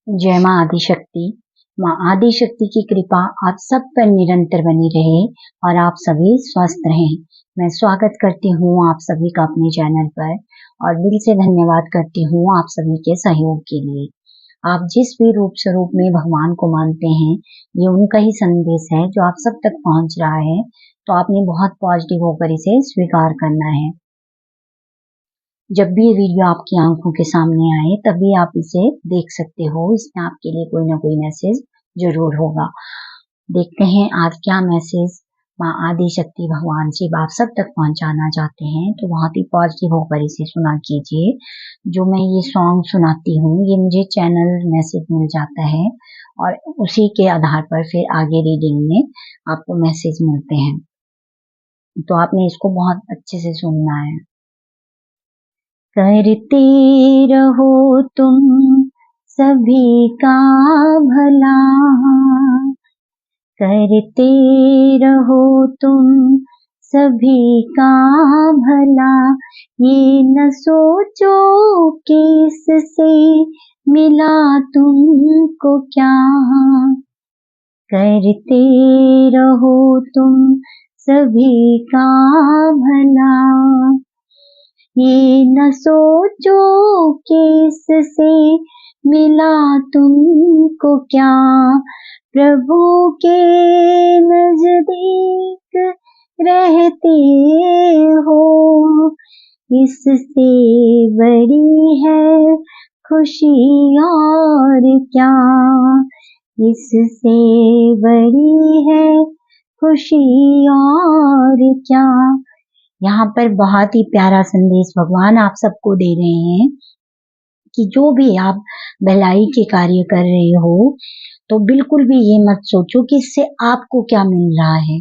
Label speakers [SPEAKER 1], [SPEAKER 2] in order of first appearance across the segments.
[SPEAKER 1] जय माँ आदिशक्ति। माँ आदिशक्ति की कृपा आप सब पर निरंतर बनी रहे और आप सभी स्वस्थ रहें। मैं स्वागत करती हूँ आप सभी का अपने चैनल पर और दिल से धन्यवाद करती हूँ आप सभी के सहयोग के लिए। आप जिस भी रूप स्वरूप में भगवान को मानते हैं, ये उनका ही संदेश है जो आप सब तक पहुँच रहा है, तो आपने बहुत पॉजिटिव होकर इसे स्वीकार करना है। जब भी ये वीडियो आपकी आंखों के सामने आए तभी आप इसे देख सकते हो। इसमें आपके लिए कोई ना कोई मैसेज जरूर होगा। देखते हैं आज क्या मैसेज माँ आदिशक्ति भगवान शिव आप सब तक पहुंचाना चाहते हैं। तो बहुत ही पॉजिटिव होकर इसे सुना कीजिए। जो मैं ये सॉन्ग सुनाती हूँ ये मुझे चैनल मैसेज मिल जाता है और उसी के आधार पर फिर आगे रीडिंग में आपको मैसेज मिलते हैं। तो आपने इसको बहुत अच्छे से सुनना है। करते रहो तुम सभी का भला, करते रहो तुम सभी का भला, ये न सोचो किससे मिला तुमको क्या, करते रहो तुम सभी का भला, ये न सोचो किससे मिला तुमको क्या, प्रभु के नजदीक रहते हो, इससे बड़ी है खुशी और क्या, इससे बड़ी है खुशी और क्या। यहाँ पर बहुत ही प्यारा संदेश भगवान आप सबको दे रहे हैं कि जो भी आप भलाई के कार्य कर रहे हो तो बिल्कुल भी ये मत सोचो कि इससे आपको क्या मिल रहा है।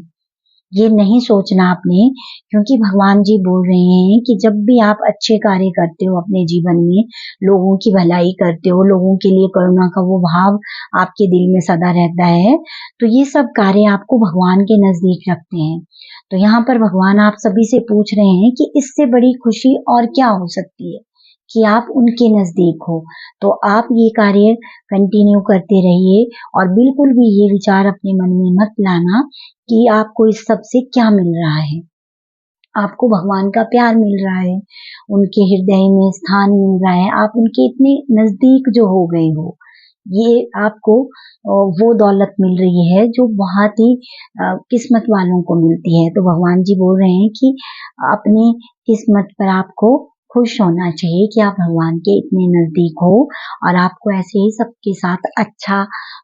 [SPEAKER 1] ये नहीं सोचना आपने, क्योंकि भगवान जी बोल रहे हैं कि जब भी आप अच्छे कार्य करते हो अपने जीवन में, लोगों की भलाई करते हो, लोगों के लिए करुणा का वो भाव आपके दिल में सदा रहता है, तो ये सब कार्य आपको भगवान के नजदीक रखते हैं। तो यहाँ पर भगवान आप सभी से पूछ रहे हैं कि इससे बड़ी खुशी और क्या हो सकती है कि आप उनके नजदीक हो। तो आप ये कार्य कंटिन्यू करते रहिए और बिल्कुल भी ये विचार अपने मन में मत लाना कि आपको इस सब से क्या मिल रहा है। आपको भगवान का प्यार मिल रहा है, उनके हृदय में स्थान मिल रहा है, आप उनके इतने नजदीक जो हो गए हो, ये आपको वो दौलत मिल रही है जो बहुत ही किस्मत वालों को मिलती है। तो भगवान जी बोल रहे हैं कि अपनी किस्मत पर आपको खुश होना चाहिए कि आप भगवान के इतने नजदीक हो और आपको ऐसे ही सबके साथ अच्छा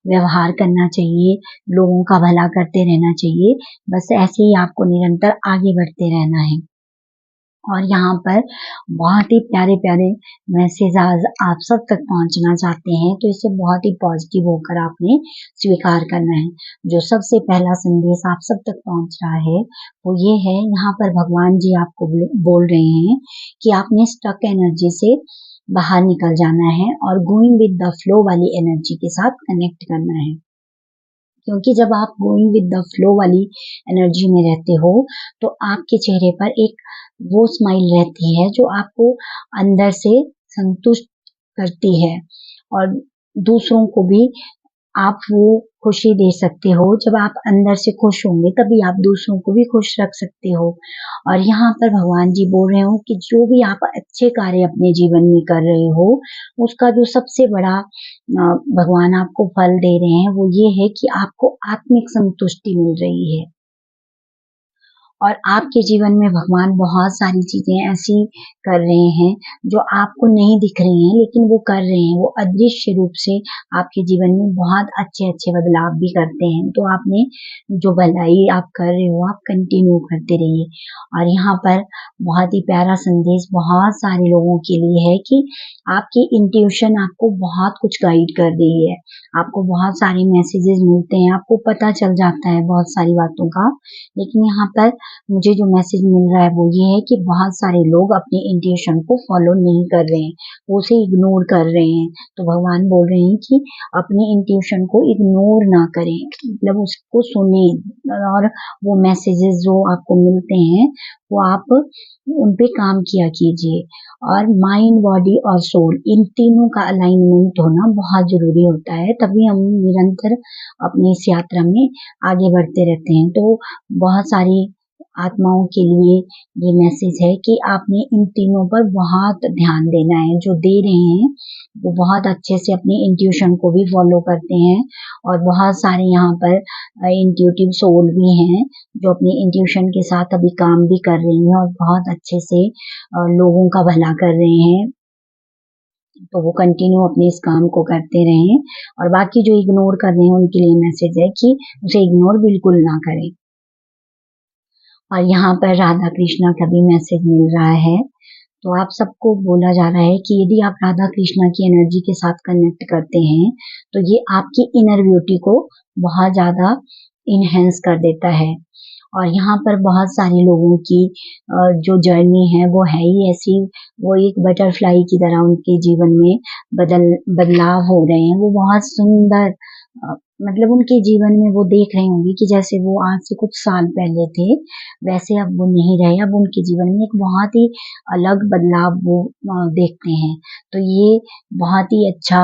[SPEAKER 1] व्यवहार करना चाहिए, लोगों का भला करते रहना चाहिए। बस ऐसे ही आपको निरंतर आगे बढ़ते रहना है। और यहाँ पर बहुत ही प्यारे प्यारे मैसेज आज आप सब तक पहुंचना चाहते हैं, तो इसे बहुत ही पॉजिटिव होकर आपने स्वीकार करना है। जो सबसे पहला संदेश आप सब तक पहुंच रहा है वो ये है, यहाँ पर भगवान जी आपको बोल रहे हैं कि आपने स्टक एनर्जी से बाहर निकल जाना है और गोइंग विद द फ्लो वाली एनर्जी के साथ कनेक्ट करना है। क्योंकि जब आप गोइंग विद द फ्लो वाली एनर्जी में रहते हो तो आपके चेहरे पर एक वो स्माइल रहती है जो आपको अंदर से संतुष्ट करती है और दूसरों को भी आप वो खुशी दे सकते हो। जब आप अंदर से खुश होंगे तभी आप दूसरों को भी खुश रख सकते हो। और यहाँ पर भगवान जी बोल रहे हो कि जो भी आप अच्छे कार्य अपने जीवन में कर रहे हो उसका जो सबसे बड़ा भगवान आपको फल दे रहे हैं वो ये है कि आपको आत्मिक संतुष्टि मिल रही है। और आपके जीवन में भगवान बहुत सारी चीजें ऐसी कर रहे हैं जो आपको नहीं दिख रही हैं, लेकिन वो कर रहे हैं। वो अदृश्य रूप से आपके जीवन में बहुत अच्छे अच्छे बदलाव भी करते हैं। तो आपने जो भलाई आप कर रहे हो आप कंटिन्यू करते रहिए। और यहाँ पर बहुत ही प्यारा संदेश बहुत सारे लोगों के लिए है कि आपकी इंट्यूशन आपको बहुत कुछ गाइड कर रही है। आपको बहुत सारे मैसेजेस मिलते हैं, आपको पता चल जाता है बहुत सारी बातों का। लेकिन यहाँ पर मुझे जो मैसेज मिल रहा है वो ये है कि बहुत सारे लोग अपने इंट्यूशन को फॉलो नहीं कर रहे हैं, वो उसे इग्नोर कर रहे हैं। तो भगवान बोल रहे हैं कि अपने इंट्यूशन को इग्नोर ना करें, मतलब उसको सुने, और वो मैसेजेस जो आपको मिलते हैं वो आप उन पे काम किया कीजिए। और माइंड, बॉडी और सोल, इन तीनों का अलाइनमेंट होना बहुत जरूरी होता है, तभी हम निरंतर अपनी इस यात्रा में आगे बढ़ते रहते हैं। तो बहुत सारी आत्माओं के लिए ये मैसेज है कि आपने इन तीनों पर बहुत ध्यान देना है। जो दे रहे हैं वो बहुत अच्छे से अपनी इंट्यूशन को भी फॉलो करते हैं, और बहुत सारे यहाँ पर इंट्यूटिव सोल भी हैं जो अपनी इंट्यूशन के साथ अभी काम भी कर रही हैं और बहुत अच्छे से लोगों का भला कर रहे हैं। तो वो कंटिन्यू अपने इस काम को करते रहें, और बाकी जो इग्नोर कर रहे हैं उनके लिए मैसेज है कि उसे इग्नोर बिल्कुल ना करें। और यहाँ पर राधा कृष्णा का भी मैसेज मिल रहा है। तो आप सबको बोला जा रहा है कि यदि आप राधा कृष्णा की एनर्जी के साथ कनेक्ट करते हैं तो ये आपकी इनर ब्यूटी को बहुत ज्यादा इनहेंस कर देता है। और यहाँ पर बहुत सारे लोगों की जो जर्नी है वो है ही ऐसी, वो एक बटरफ्लाई की तरह उनके जीवन में बदलाव हो रहे हैं। वो बहुत सुंदर, मतलब उनके जीवन में वो देख रहे होंगे कि जैसे वो आज से कुछ साल पहले थे वैसे अब वो नहीं रहे। अब उनके जीवन में एक बहुत ही अलग बदलाव वो देखते हैं। तो ये बहुत ही अच्छा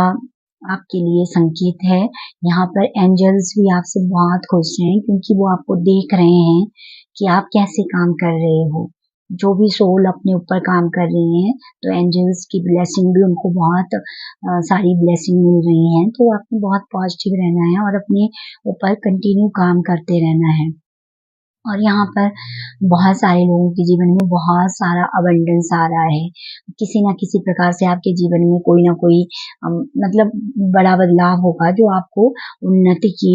[SPEAKER 1] आपके लिए संकेत है। यहाँ पर एंजल्स भी आपसे बहुत खुश हैं क्योंकि वो आपको देख रहे हैं कि आप कैसे काम कर रहे हो। जो भी सोल अपने ऊपर काम कर रही हैं तो एंजल्स की ब्लेसिंग भी उनको बहुत सारी ब्लेसिंग मिल रही हैं। तो आपको बहुत पॉजिटिव रहना है और अपने ऊपर कंटिन्यू काम करते रहना है। और यहाँ पर बहुत सारे लोगों के जीवन में बहुत सारा अबंडेंस आ रहा है। किसी ना किसी प्रकार से आपके जीवन में कोई ना कोई मतलब बड़ा बदलाव होगा जो आपको उन्नति की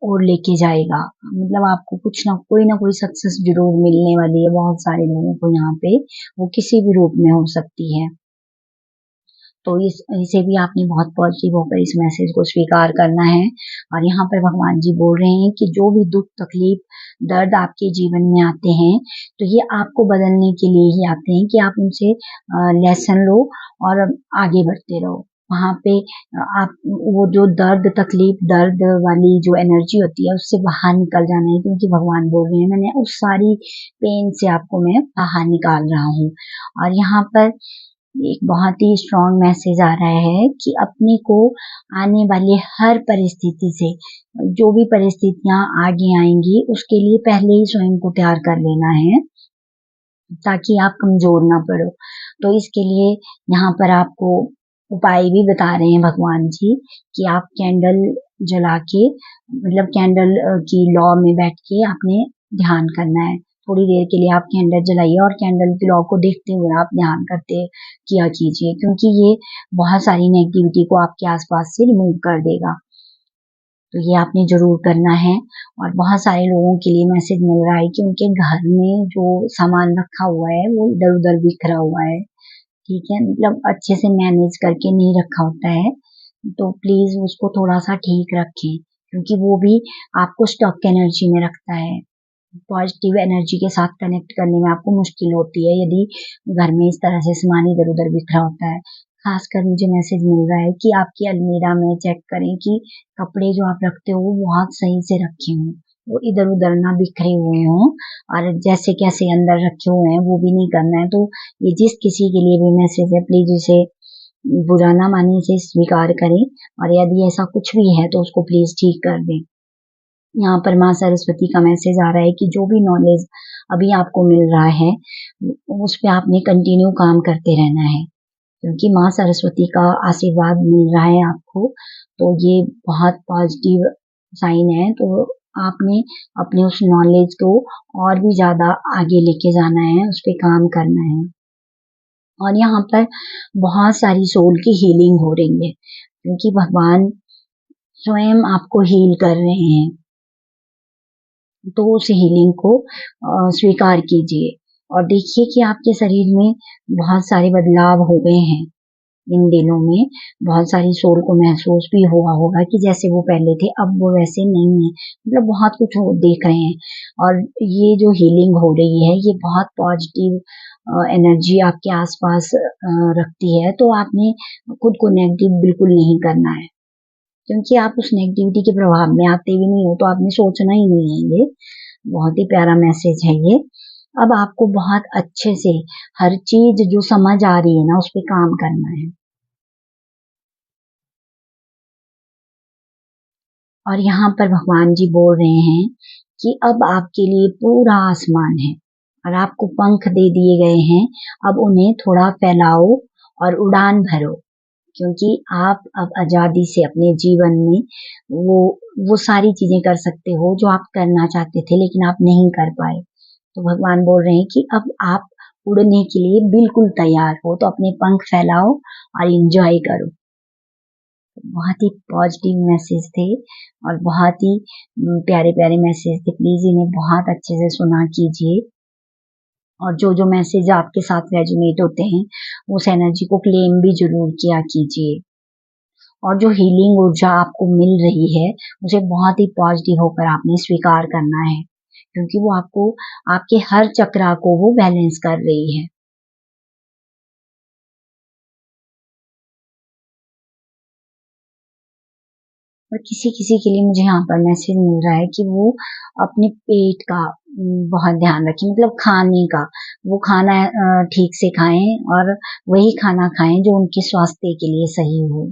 [SPEAKER 1] ओर लेके जाएगा। मतलब आपको कुछ ना कोई सक्सेस जरूर मिलने वाली है बहुत सारे लोगों को यहाँ पे, वो किसी भी रूप में हो सकती है। तो इसे भी आपने बहुत पॉजिटिव होकर इस मैसेज को स्वीकार करना है। और यहाँ पर भगवान जी बोल रहे हैं कि जो भी दुख, तकलीफ, दर्द आपके जीवन में आते हैं तो ये आपको बदलने के लिए ही आते हैं कि आप उनसे लेसन लो और आगे बढ़ते रहो। वहां पे आप वो जो दर्द, तकलीफ, दर्द वाली जो एनर्जी होती है उससे बाहर निकल जाना है, क्योंकि भगवान बोल रहे हैं मैंने उस सारी पेन से आपको मैं बाहर निकाल रहा हूँ। और यहाँ पर एक बहुत ही स्ट्रॉन्ग मैसेज आ रहा है कि अपने को आने वाली हर परिस्थिति से, जो भी परिस्थितियां आगे आएंगी उसके लिए पहले ही स्वयं को तैयार कर लेना है ताकि आप कमजोर ना पड़ो। तो इसके लिए यहाँ पर आपको उपाय भी बता रहे हैं भगवान जी कि आप कैंडल जला के, मतलब कैंडल की लॉ में बैठ के आपने ध्यान करना है। थोड़ी देर के लिए आप कैंडल जलाइए और कैंडल की लॉ को देखते हुए आप ध्यान करते किया कीजिए, क्योंकि ये बहुत सारी नेगेटिविटी को आपके आसपास से रिमूव कर देगा। तो ये आपने जरूर करना है। और बहुत सारे लोगों के लिए मैसेज मिल रहा है कि उनके घर में जो सामान रखा हुआ है वो इधर उधर बिखरा हुआ है, ठीक है, मतलब अच्छे से मैनेज करके नहीं रखा होता है। तो प्लीज उसको थोड़ा सा ठीक रखें, क्योंकि वो भी आपको स्टॉक एनर्जी में रखता है। पॉजिटिव एनर्जी के साथ कनेक्ट करने में आपको मुश्किल होती है यदि घर में इस तरह से सामान इधर उधर बिखरा होता है। खासकर मुझे मैसेज मिल रहा है कि आपकी अलमीरा में चेक करें कि कपड़े जो आप रखते हो वो बहुत सही से रखे हों, वो इधर उधर ना बिखरे हुए हों, और जैसे कैसे अंदर रखे हुए हैं वो भी नहीं करना है। तो ये जिस किसी के लिए भी मैसेज है प्लीज इसे बुरा ना माने, इसे स्वीकार करें, और यदि ऐसा कुछ भी है तो उसको प्लीज ठीक कर दें। यहाँ पर माँ सरस्वती का मैसेज आ रहा है कि जो भी नॉलेज अभी आपको मिल रहा है उस पे आपने कंटिन्यू काम करते रहना है, क्योंकि माँ सरस्वती का आशीर्वाद मिल रहा है आपको। तो ये बहुत पॉजिटिव साइन है। तो आपने अपने उस नॉलेज को और भी ज्यादा आगे लेके जाना है, उस पे काम करना है। और यहाँ पर बहुत सारी सोल की हीलिंग हो रही है, क्योंकि भगवान स्वयं आपको हील कर रहे हैं। तो उस हीलिंग को स्वीकार कीजिए और देखिए कि आपके शरीर में बहुत सारे बदलाव हो गए हैं। इन दिनों में बहुत सारी सोल को महसूस भी हुआ होगा कि जैसे वो पहले थे अब वो वैसे नहीं है, मतलब बहुत कुछ वो देख रहे हैं। और ये जो हीलिंग हो रही है ये बहुत पॉजिटिव एनर्जी आपके आसपास रखती है, तो आपने खुद को नेगेटिव बिल्कुल नहीं करना है, क्योंकि आप उस नेगेटिविटी के प्रभाव में आते भी नहीं हो तो आपने सोचना ही नहीं है। ये बहुत ही प्यारा मैसेज है ये। अब आपको बहुत अच्छे से हर चीज जो समझ आ रही है ना उस पे काम करना है। और यहाँ पर भगवान जी बोल रहे हैं कि अब आपके लिए पूरा आसमान है और आपको पंख दे दिए गए हैं, अब उन्हें थोड़ा फैलाओ और उड़ान भरो, क्योंकि आप अब आजादी से अपने जीवन में वो वो सारी चीजें कर सकते हो जो आप करना चाहते थे लेकिन आप नहीं कर पाए। तो भगवान बोल रहे हैं कि अब आप उड़ने के लिए बिल्कुल तैयार हो, तो अपने पंख फैलाओ और एंजॉय करो। बहुत ही पॉजिटिव मैसेज थे और बहुत ही प्यारे प्यारे मैसेज थे। प्लीज इन्हें बहुत अच्छे से सुना कीजिए और जो जो मैसेज आपके साथ रेजोनेट होते हैं उस एनर्जी को क्लेम भी जरूर किया कीजिए। और जो हीलिंग ऊर्जा आपको मिल रही है उसे बहुत ही पॉजिटिव होकर आपने स्वीकार करना है, क्योंकि वो आपको आपके हर चक्रा को वो बैलेंस कर रही है। और किसी किसी के लिए मुझे यहाँ पर मैसेज मिल रहा है कि वो अपने पेट का बहुत ध्यान रखें, मतलब खाने का, वो खाना ठीक से खाएं और वही खाना खाएं जो उनके स्वास्थ्य के लिए सही हो।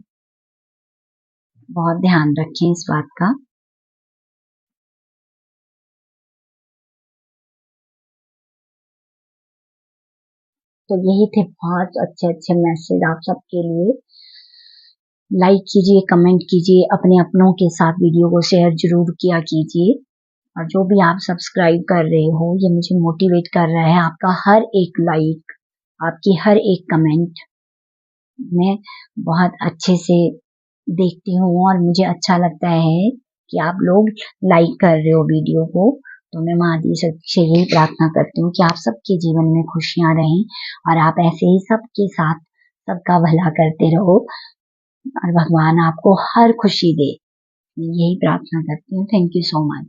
[SPEAKER 1] बहुत ध्यान रखें इस बात का। तो यही थे बहुत अच्छे अच्छे मैसेज आप सबके लिए। लाइक कीजिए, कमेंट कीजिए, अपने अपनों के साथ वीडियो को शेयर जरूर किया कीजिए। और जो भी आप सब्सक्राइब कर रहे हो ये मुझे मोटिवेट कर रहा है। आपका हर एक लाइक, आपकी हर एक कमेंट मैं बहुत अच्छे से देखती हूँ और मुझे अच्छा लगता है कि आप लोग लाइक कर रहे हो वीडियो को। तो मैं महादेव से यही प्रार्थना करती हूँ कि आप सबके जीवन में खुशियां रहें और आप ऐसे ही सबके साथ सबका भला करते रहो और भगवान आपको हर खुशी दे। यही प्रार्थना करती हूँ। Thank you so much.